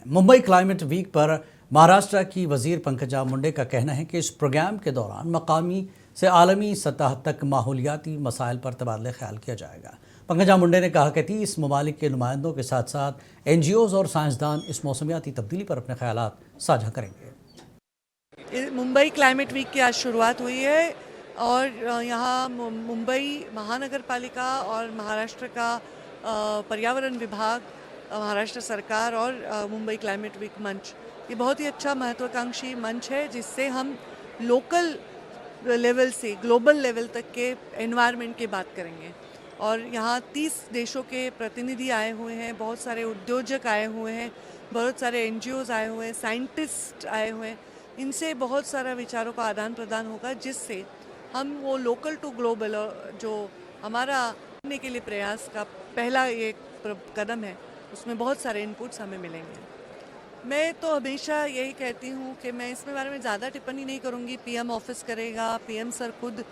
Mumbai climate week पर महाराष्ट्र की वजीर पंकजा मुंडे का कहना है कि इस प्रोग्राम के दौरान मकामी से आलमी सतह तक माहौलियाती मसाइल पर तबादला ख्याल किया जाएगा। पंकजा मुंडे ने कहा कि 30 ममालिक के नुमाइंदों के साथ साथ NGOs और साइंसदान इस मौसमियाती तब्दीली पर अपने ख्यालात साझा करेंगे। मुंबई क्लाइमेट वीक की आज शुरुआत हुई है और यहाँ मुंबई महानगर पालिका और महाराष्ट्र का पर्यावरण विभाग, महाराष्ट्र सरकार और मुंबई क्लाइमेट वीक मंच, ये बहुत ही अच्छा महत्वाकांक्षी मंच है जिससे हम लोकल लेवल से ग्लोबल लेवल तक के एनवायरनमेंट की बात करेंगे। और यहाँ 30 देशों के प्रतिनिधि आए हुए हैं, बहुत सारे उद्योजक आए हुए हैं, बहुत सारे NGOs आए हुए हैं, साइंटिस्ट आए हुए हैं। इनसे बहुत सारा विचारों का आदान प्रदान होगा जिससे हम वो लोकल टू ग्लोबल जो हमारा करने के लिए प्रयास का पहला ये कदम है, उसमें बहुत सारे इनपुट्स हमें मिलेंगे। मैं तो हमेशा यही कहती हूँ कि मैं इसमें बारे में ज़्यादा टिप्पणी नहीं करूँगी। PM ऑफिस करेगा, PM सर खुद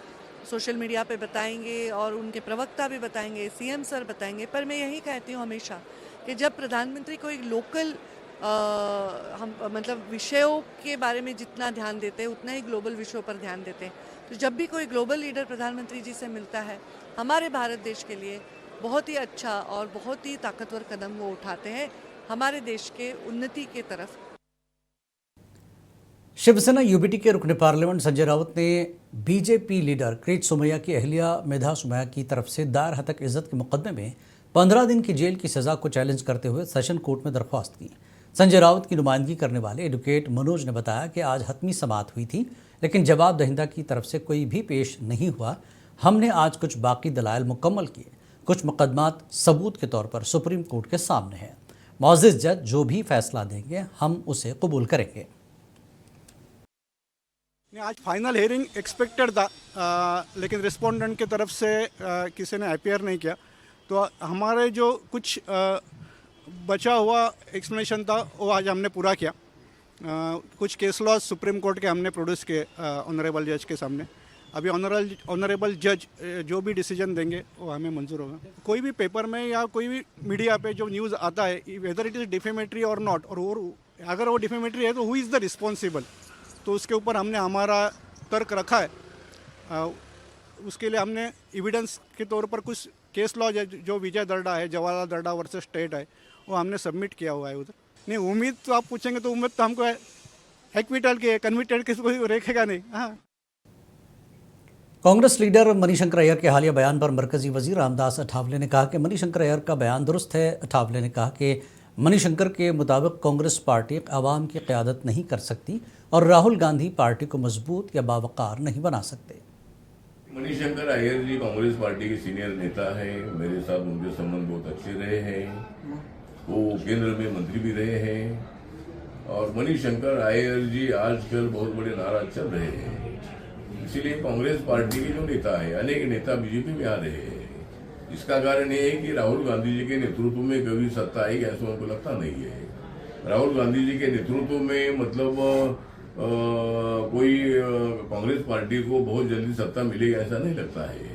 सोशल मीडिया पे बताएंगे और उनके प्रवक्ता भी बताएंगे, CM सर बताएंगे। पर मैं यही कहती हूँ हमेशा कि जब प्रधानमंत्री कोई लोकल हम मतलब विषयों के बारे में जितना ध्यान देते हैं उतना ही ग्लोबल विषयों पर ध्यान देते हैं। तो जब भी कोई ग्लोबल लीडर प्रधानमंत्री जी से मिलता है, हमारे भारत देश के लिए बहुत ही अच्छा और बहुत ही ताकतवर कदम वो उठाते हैं हमारे देश के उन्नति के तरफ। शिवसेना UBT के रुकन पार्लियामेंट संजय राउत ने BJP लीडर किरीट सोमैया की अहलिया मेधा सोमैया की तरफ से दायर हतक इज्जत के मुकदमे में 15 दिन की जेल की सज़ा को चैलेंज करते हुए सेशन कोर्ट में दरख्वास्त की। संजय राउत की नुमाइंदगी करने वाले एडवोकेट मनोज ने बताया कि आज हतमी समाअत हुई थी, लेकिन जवाब दहिंदा की तरफ से कोई भी पेश नहीं हुआ। हमने आज कुछ बाकी दलाइल मुकम्मल किए, कुछ मुकदमात सबूत के तौर पर सुप्रीम कोर्ट के सामने हैं। मुअज़्ज़िज़ जज जो भी फैसला देंगे हम उसे कबूल करेंगे। आज फाइनल हियरिंग एक्सपेक्टेड था, लेकिन रिस्पोंडेंट की तरफ से किसी ने अपीयर नहीं किया, तो हमारे जो कुछ बचा हुआ एक्सप्लेनेशन था वो आज हमने पूरा किया। कुछ केस लॉ सुप्रीम कोर्ट के हमने प्रोड्यूस किए ऑनरेबल जज के सामने। अभी ऑनरेबल जज जो भी डिसीजन देंगे वो हमें मंजूर होगा। कोई भी पेपर में या कोई भी मीडिया पे जो न्यूज़ आता है, वेदर इट इज़ डिफेमेटरी और नॉट, और अगर वो डिफेमेटरी है तो हु इज़ द रिस्पॉन्सिबल, तो उसके ऊपर हमने हमारा तर्क रखा है। उसके लिए हमने एविडेंस के तौर पर कुछ केस लॉ जो विजय दर्डा है, जवाहरलाल दर्डा वर्सेस स्टेट है, वो हमने सबमिट किया हुआ है उधर। नहीं, उम्मीद तो आप पूछेंगे तो उम्मीद तो हमको एक्विटल की है, कन्विक्टेड किसी को रेखेगा नहीं। हाँ। कांग्रेस लीडर मनीशंकर अय्यर के हालिया बयान पर मरकजी वजीर रामदास अठावले ने कहा कि मनीशंकर अय्यर का बयान दुरुस्त है। अठावले ने कहा कि मनीशंकर के मुताबिक कांग्रेस पार्टी आवाम की क़यादत नहीं कर सकती और राहुल गांधी पार्टी को मजबूत या बावकार नहीं बना सकते। मनीशंकर अय्यर जी कांग्रेस पार्टी के सीनियर नेता है, मेरे साथ उनके संबंध बहुत अच्छे रहे हैं, वो केंद्र में मंत्री भी रहे हैं। और मनीशंकर अय्यर जी आजकल बहुत बड़े नाराज चल रहे हैं, इसीलिए कांग्रेस पार्टी के जो नेता है, अनेक नेता बीजेपी में आ रहे हैं। इसका कारण ये है कि राहुल गांधी जी के नेतृत्व में कभी सत्ता आएगी ऐसा उनको लगता नहीं है। राहुल गांधी जी के नेतृत्व में मतलब कोई कांग्रेस पार्टी को बहुत जल्दी सत्ता मिलेगी ऐसा नहीं लगता है।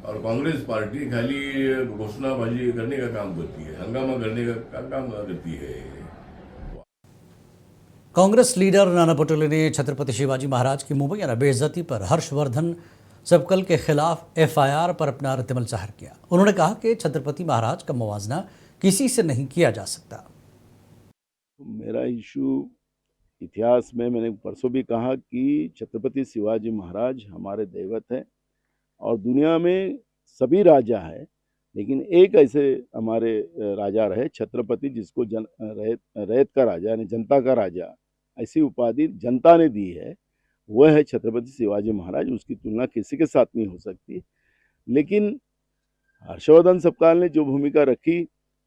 और कांग्रेस पार्टी खाली घोषणाबाजी करने का काम करती है, हंगामा करने का काम करती है। कांग्रेस लीडर नाना पटोले ने छत्रपति शिवाजी महाराज की मुबैना बेइज्जती पर हर्षवर्धन सबकल के खिलाफ FIR पर अपना रद्दअमल जाहिर किया। उन्होंने कहा कि छत्रपति महाराज का मुवाजना किसी से नहीं किया जा सकता। मेरा इशू इतिहास में, मैंने परसों भी कहा कि छत्रपति शिवाजी महाराज हमारे दैवत हैं और दुनिया में सभी राजा हैं, लेकिन एक ऐसे हमारे राजा रहे छत्रपति, जिसको रैत का राजा यानी जनता का राजा ऐसी उपाधि जनता ने दी है, वह है छत्रपति शिवाजी महाराज। उसकी तुलना किसी के साथ नहीं हो सकती। लेकिन हर्षवर्धन सबकाल ने जो भूमिका रखी,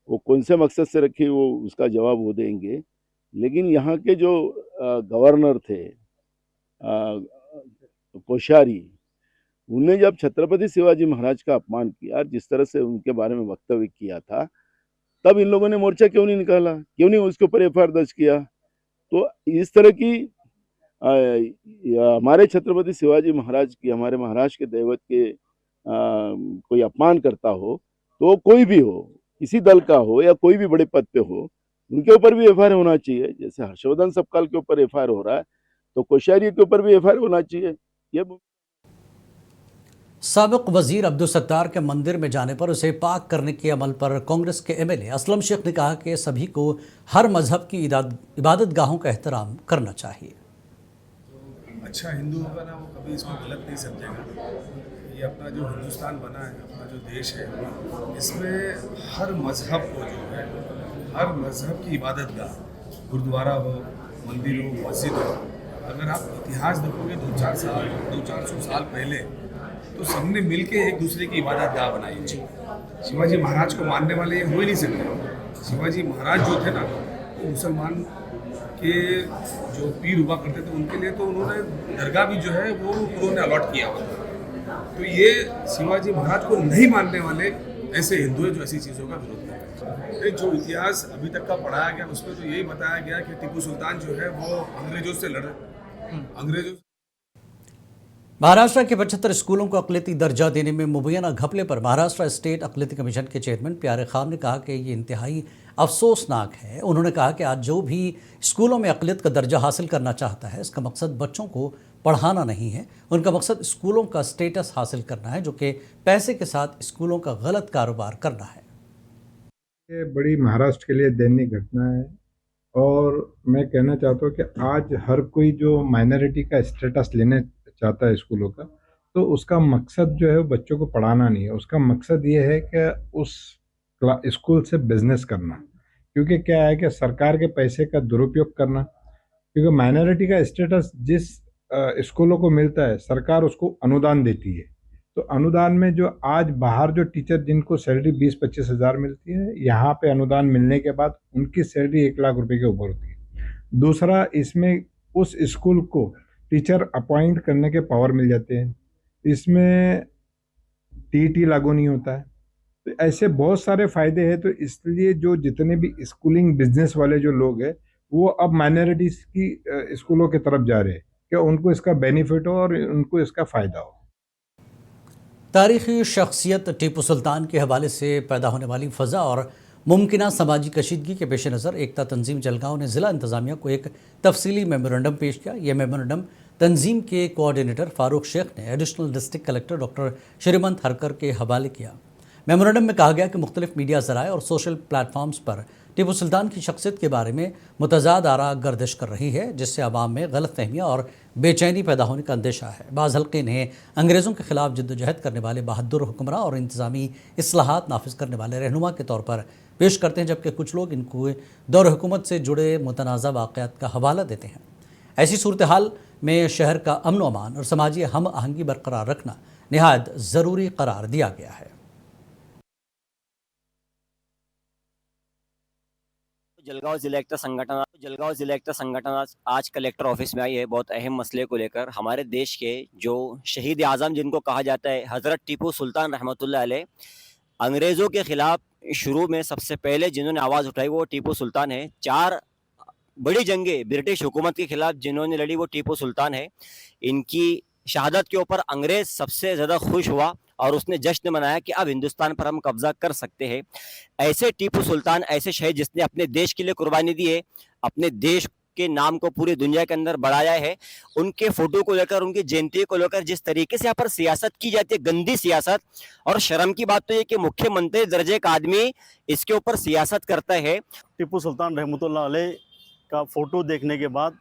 वो कौन से मकसद से रखी, वो उसका जवाब वो देंगे। लेकिन यहाँ के जो गवर्नर थे कोश्यारी, उन्होंने जब छत्रपति शिवाजी महाराज का अपमान किया, जिस तरह से उनके बारे में वक्तव्य किया था, तब इन लोगों ने मोर्चा क्यों नहीं निकाला, क्यों नहीं उसके ऊपर FIR दर्ज किया। तो इस तरह की हमारे छत्रपति शिवाजी महाराज की, हमारे महाराष्ट्र के दैवत के कोई अपमान करता हो, तो कोई भी हो, किसी दल का हो या कोई भी बड़े पद पे हो, उनके ऊपर भी एफआईआर होना चाहिए। जैसे हर्षवर्धन सपकाल के ऊपर एफआईआर हो रहा है, तो कोश्यारी के ऊपर भी एफआईआर होना चाहिए। ये साबिक वजीर अब्दुल सत्तार के मंदिर में जाने पर उसे पाक करने के अमल पर कांग्रेस के एमएलए असलम शेख ने कहा कि सभी को हर मजहब की इबादत गाहों का एहतराम करना चाहिए। अच्छा हिंदू होगा ना, वो कभी इसको गलत नहीं समझेगा। ये अपना जो हिंदुस्तान बना है, अपना जो देश है, इसमें हर मजहब को जो है, हर मजहब की इबादत गाह, गुरुद्वारा हो, मंदिर हो, मस्जिद हो, अगर आप इतिहास देखोगे 200-400 साल पहले, तो सबने मिलके एक दूसरे की इबादत गाह बनाई थी। शिवाजी महाराज को मानने वाले ये हो ही नहीं सकते। शिवाजी महाराज जो थे ना, वो मुसलमान के जो पीर हुआ करते थे, उनके लिए तो उन्होंने दरगाह भी जो है वो उन्होंने अलॉट किया हुआ था। तो ये शिवाजी महाराज को नहीं मानने वाले ऐसे हिंदू हैं जो ऐसी चीज़ों का विरोध करते हैं। जो इतिहास अभी तक का पढ़ाया गया, उसमें तो यही बताया गया कि टीपू सुल्तान जो है वो अंग्रेजों से लड़े, अंग्रेजों। महाराष्ट्र के 75 स्कूलों को अक़लियती दर्जा देने में मुबैना घपले पर महाराष्ट्र स्टेट अक़लियती कमीशन के चेयरमैन प्यारे खान ने कहा कि ये इंतहाई अफसोसनाक है। उन्होंने कहा कि आज जो भी स्कूलों में अक़लियत का दर्जा हासिल करना चाहता है, इसका मकसद बच्चों को पढ़ाना नहीं है, उनका मकसद स्कूलों का स्टेटस हासिल करना है, जो कि पैसे के साथ स्कूलों का गलत कारोबार करना है। ये बड़ी महाराष्ट्र के लिए दैनिक घटना है और मैं कहना चाहता हूँ कि आज हर कोई जो माइनॉरिटी का स्टेटस लेने चाहता है स्कूलों का, तो उसका मकसद जो है वो बच्चों को पढ़ाना नहीं है। उसका मकसद ये है कि उस स्कूल से बिजनेस करना, क्योंकि क्या है कि सरकार के पैसे का दुरुपयोग करना। क्योंकि माइनॉरिटी का स्टेटस जिस स्कूलों को मिलता है, सरकार उसको अनुदान देती है। तो अनुदान में जो आज बाहर जो टीचर जिनको सैलरी 20-25 हज़ार मिलती है, यहाँ पे अनुदान मिलने के बाद उनकी सैलरी 1 लाख रुपए के ऊपर होती है। दूसरा, इसमें उस स्कूल को टीचर अपॉइंट करने के पावर मिल जाते हैं, इसमें टीटी लागू नहीं होता है। तो ऐसे बहुत सारे फायदे हैं। तो इसलिए जो जितने भी स्कूलिंग बिजनेस वाले जो लोग हैं, वो अब माइनॉरिटीज की स्कूलों की तरफ जा रहे हैं कि उनको इसका बेनिफिट हो और उनको इसका फ़ायदा हो। तारीख़ी शख्सियत टीपू सुल्तान के हवाले से पैदा होने वाली फ़ज़ा और मुमकिना समाजी कशीदगी के पेश नज़र एकता तंजीम जलगांव ने ज़िला इंतज़ामिया को एक तफसीली मेमोरेंडम पेश किया। यह मेमोरेंडम तंजीम के कोऑर्डिनेटर फ़ारूक शेख ने एडिशनल डिस्ट्रिक्ट कलेक्टर डॉक्टर श्रीमंत हरकर के हवाले किया। मेमोरेंडम में कहा गया कि मुख्तलिफ मीडिया ज़राए और सोशल प्लेटफॉर्म्स पर टीपू सुल्तान की शख्सियत के बारे में मुतज़ाद आरा गर्दिश कर रही है, जिससे आवाम में गलत फहमियाँ और बेचैनी पैदा होने का अंदेशा है। बाज़ हल्के इन्हें अंग्रेज़ों के खिलाफ जद्दोजहद करने वाले बहादुर हुक्मरान और इंतज़ामी इस्लाहात नाफिज करने वाले रहनुमा के तौर पर पेश करते हैं, जबकि कुछ लोग इनको दौर हुकूमत से जुड़े मुतनाज़ा वाक़यात का हवाला देते हैं। ऐसी सूरत हाल में शहर का अमन व अमान और समाजी हम आहंगी बरकरार रखना निहायत ज़रूरी करार दिया गया है। जलगांव जिला एकता संगठन आज कलेक्टर ऑफिस में आई है बहुत अहम मसले को लेकर। हमारे देश के जो शहीद आज़म जिनको कहा जाता है हज़रत टीपू सुल्तान रहमतुल्लाह अलैह, अंग्रेज़ों के ख़िलाफ़ शुरू में सबसे पहले जिन्होंने आवाज़ उठाई वो टीपू सुल्तान है। 4 बड़ी जंगें ब्रिटिश हुकूमत के ख़िलाफ़ जिन्होंने लड़ी वो टीपू सुल्तान है। इनकी शहादत के ऊपर अंग्रेज़ सबसे ज़्यादा खुश हुआ और उसने जश्न मनाया कि अब हिंदुस्तान पर हम कब्ज़ा कर सकते हैं। ऐसे टीपू सुल्तान, ऐसे शहीद जिसने अपने देश के लिए कुर्बानी दी है, अपने देश के नाम को पूरी दुनिया के अंदर बढ़ाया है, उनके फ़ोटो को लेकर, उनकी जयंती को लेकर जिस तरीके से यहाँ पर सियासत की जाती है, गंदी सियासत, और शर्म की बात तो ये कि मुख्यमंत्री दर्जे का आदमी इसके ऊपर सियासत करता है। टीपू सुल्तान रहमतुल्लाह अलैह का फ़ोटो देखने के बाद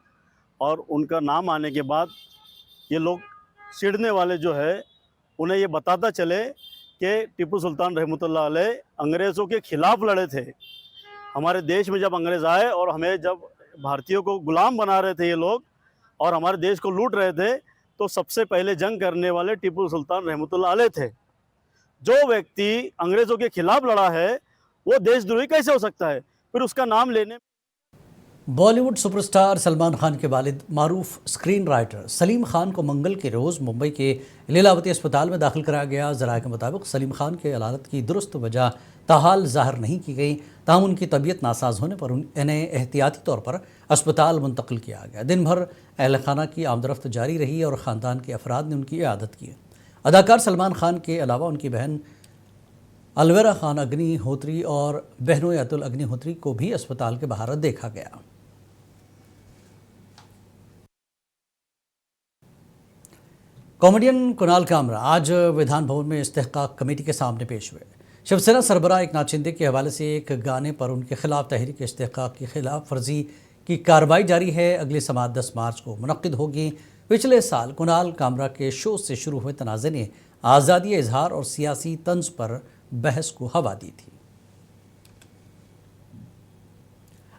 और उनका नाम आने के बाद ये लोग चिढ़ने वाले जो है उन्हें ये बताता चले कि टीपू सुल्तान रहमतुल्लाह अलैह अंग्रेज़ों के ख़िलाफ़ लड़े थे। हमारे देश में जब अंग्रेज़ आए और हमें जब भारतीयों को गुलाम बना रहे थे ये लोग और हमारे देश को लूट रहे थे, तो सबसे पहले जंग करने वाले टीपू सुल्तान रहमतुल्लाह अलैह थे। जो व्यक्ति अंग्रेज़ों के ख़िलाफ़ लड़ा है वो देशद्रोही कैसे हो सकता है? फिर उसका नाम लेने। बॉलीवुड सुपरस्टार सलमान खान के वालिद मारूफ स्क्रीन राइटर सलीम खान को मंगल के रोज़ मुंबई के लीलावती अस्पताल में दाखिल कराया गया। ज़राए के मुताबिक सलीम खान के हालत की दुरुस्त वजह ताहाल ज़ाहिर नहीं की गई, ताहम उनकी तबीयत नासाज होने पर इन्हें एहतियाती तौर पर अस्पताल मुंतकिल किया गया। दिन भर अहल खाना की आमदरफ्त जारी रही और ख़ानदान के अफराद ने उनकी इयादत की। अदाकार सलमान खान के अलावा उनकी बहन अलवेरा खान अग्निहोत्री और बहनोई अतुल अग्निहोत्री को भी अस्पताल के बाहर देखा गया। कॉमेडियन कुणाल कामरा आज विधान भवन में इस्तेहकाक कमेटी के सामने पेश हुए। शिवसेना सरबराह एकनाथ शिंदे के हवाले से एक गाने पर उनके खिलाफ तहरीक इस्तेहकाक की खिलाफ वर्जी की कार्रवाई जारी है। अगली समाअत 10 मार्च को मुनक्किद होगी। पिछले साल कुणाल कामरा के शो से शुरू हुए तनाज़े ने आज़ादी इजहार और सियासी तंज पर बहस को हवा दी थी।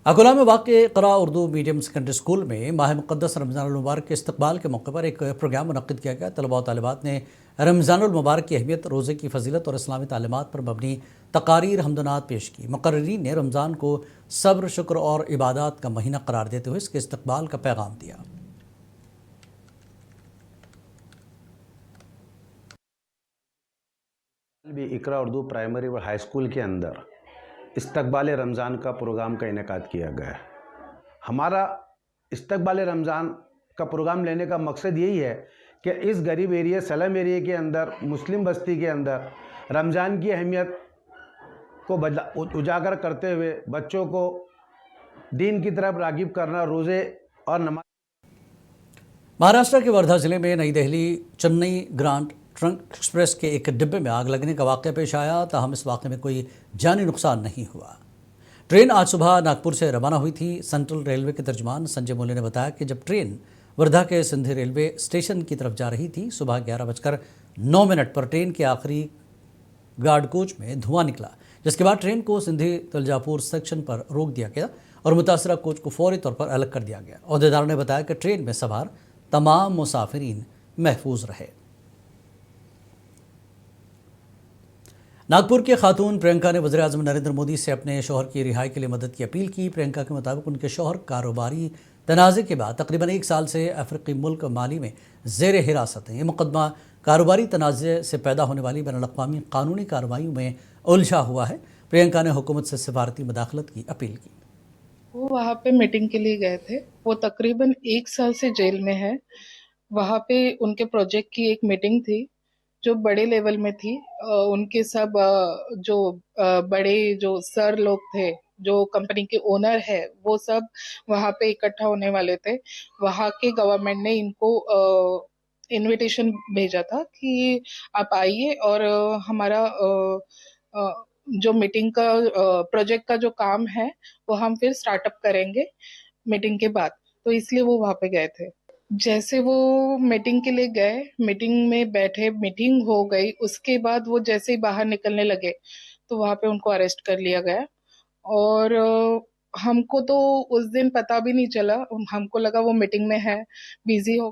अकोला में वाक़े क़रा उर्दू मीडियम सेकेंडरी स्कूल में माह मुक़द्दस रमज़ान मुबारक के इस्तक़बाल के मौके पर एक प्रोग्राम मुनक़्क़िद किया गया। तलबा और तालिबात ने रमज़ान मुबारक की अहमियत, रोज़े की फजीलत और इस्लामी तालीमात पर मबनी तकारीर हमदनात पेश की। मुक़र्रिरीन ने रमज़ान को सब्र, शुक्र और इबादत का महीना करार देते हुए इसके इस्तक़बाल का पैगाम दिया। भी इकरा उर्दू प्राइमरी और हाई स्कूल के अंदर इस्तक़बाल रमज़ान का प्रोग्राम का इनेकाद किया गया है। हमारा इस्तक़बाल रमज़ान का प्रोग्राम लेने का मकसद यही है कि इस गरीब एरिया सलम एरिया के अंदर, मुस्लिम बस्ती के अंदर रमज़ान की अहमियत को उजागर करते हुए बच्चों को दीन की तरफ राग़िब करना, रोज़े और नमाज। महाराष्ट्र के वर्धा जिले में नई Delhi Chennai grand trunk express के एक डिब्बे में आग लगने का वाक़या पेश आया। ताहम इस वाक़े में कोई जानी नुकसान नहीं हुआ। ट्रेन आज सुबह नागपुर से रवाना हुई थी। सेंट्रल रेलवे के तर्जुमान संजय मोले ने बताया कि जब ट्रेन वर्धा के सिंधी रेलवे स्टेशन की तरफ जा रही थी, सुबह 11:09 पर ट्रेन के आखिरी गार्ड कोच में धुआं निकला, जिसके बाद ट्रेन को सिंधी तुलजापुर सेक्शन पर रोक दिया गया और मुतासरा कोच को फौरी तौर पर अलग कर दिया गया। अहदेदारों ने बताया कि ट्रेन में सवार तमाम मुसाफिरीन महफूज रहे। नागपुर के खातून प्रियंका ने वज़ीर-ए-आज़म नरेंद्र मोदी से अपने शौहर की रिहाई के लिए मदद की अपील की। प्रियंका के मुताबिक उनके शौहर कारोबारी तनाज़े के बाद तकरीबन 1 साल से अफ्रीकी मुल्क माली में ज़ेर हिरासत हैं। ये मुकदमा कारोबारी तनाज़े से पैदा होने वाली बैनुल-अक़वामी कानूनी कार्रवाइयों में उलझा हुआ है। प्रियंका ने हुकूमत से सिफारती मदाखलत की अपील की। वो वहाँ पे मीटिंग के लिए गए थे। वो तकरीबन 1 साल से जेल में है। वहाँ पे उनके प्रोजेक्ट की एक मीटिंग थी जो बड़े लेवल में थी। उनके सब जो बड़े जो सर लोग थे, जो कंपनी के ओनर है, वो सब वहाँ पे इकट्ठा होने वाले थे। वहाँ के गवर्नमेंट ने इनको इनविटेशन भेजा था कि आप आइए और हमारा जो मीटिंग का प्रोजेक्ट का जो काम है वो हम फिर स्टार्टअप करेंगे मीटिंग के बाद। तो इसलिए वो वहाँ पे गए थे। जैसे वो मीटिंग के लिए गए, मीटिंग में बैठे, मीटिंग हो गई, उसके बाद वो जैसे ही बाहर निकलने लगे तो वहाँ पे उनको अरेस्ट कर लिया गया। और हमको तो उस दिन पता भी नहीं चला, हमको लगा वो मीटिंग में है, बिजी हो